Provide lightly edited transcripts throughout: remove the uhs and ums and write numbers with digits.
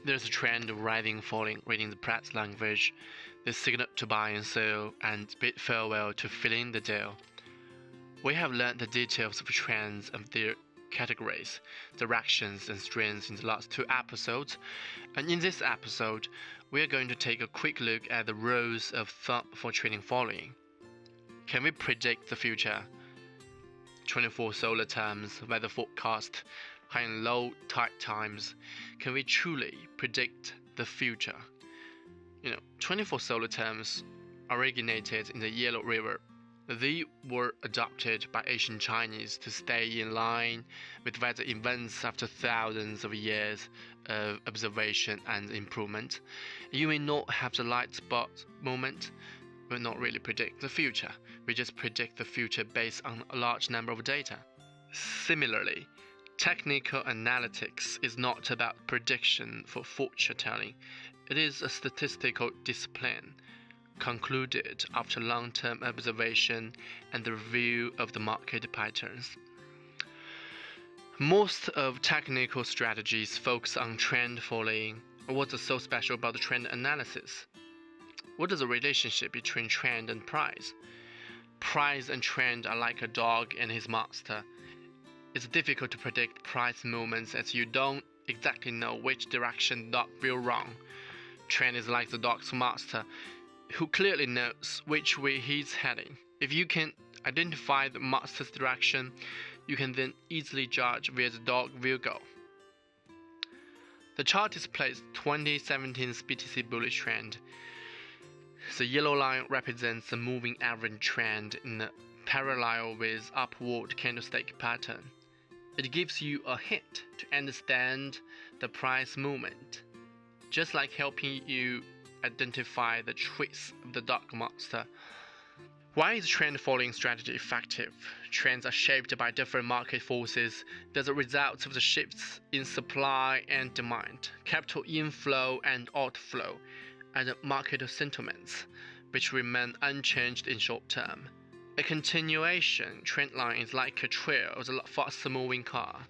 There's a trend of rising, falling, reading the press language, the signal to buy and sell, and bid farewell to filling the deal. We have learned the details of trends and their categories, directions, and strengths in the last 2 episodes, and in this episode, we are going to take a quick look at the rules of thumb for trading following. Can we predict the future? 24 solar terms, weather forecast, high and low tide times. Can we truly predict the future? 24 solar terms originated in the Yellow River. They were adopted by ancient Chinese to stay in line with weather events after thousands of years of observation and improvement. You may not have the light spot moment, but not really predict the future. We just predict the future based on a large number of data. Similarly, technical analytics is not about prediction for fortune telling. It is a statistical discipline concluded after long-term observation and the review of the market patterns. Most of technical strategies focus on trend following. What's so special about the trend analysis? What is the relationship between trend and price? Price and trend are like a dog and his master. It's difficult to predict price movements as you don't exactly know which direction the dog will run. Trend is like the dog's master, who clearly knows which way he's heading. If you can identify the master's direction, you can then easily judge where the dog will go. The chart displays 2017's BTC bullish trend. The yellow line represents the moving average trend in a parallel with upward candlestick pattern. It gives you a hint to understand the price movement, just like helping you identify the traits of the dog master. Why is trend following strategy effective? Trends are shaped by different market forces. They're the result of the shifts in supply and demand, capital inflow and outflow, and market sentiments, which remain unchanged in short term. A continuation trend line is like a trail of a faster moving car.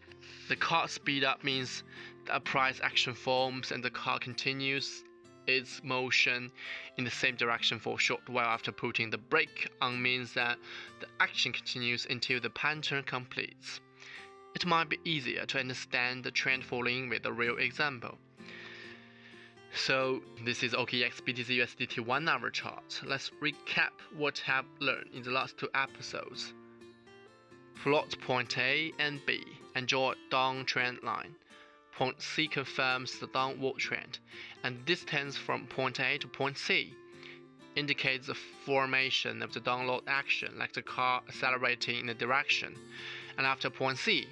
The car speed up means that a price action forms and the car continues its motion in the same direction for a short while after putting the brake on means that the action continues until the pattern completes. It might be easier to understand the trend following with a real example. So this is OKEx BTC USDT 1 hour chart. Let's recap what we have learned in the last 2 episodes. Plot point A and B and draw a downtrend line. Point C confirms the downward trend, and distance from point A to point C indicates the formation of the downward action, like the car accelerating in a direction. And after point C,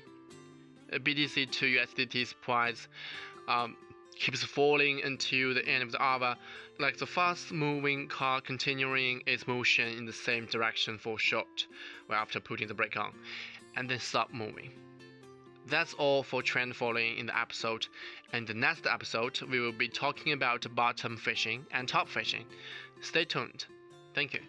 BTC to USDT's price keeps falling until the end of the hour, like the fast-moving car continuing its motion in the same direction for a short while after putting the brake on, and then stop moving. That's all for trend following in the episode. In the next episode, we will be talking about bottom fishing and top fishing. Stay tuned. Thank you.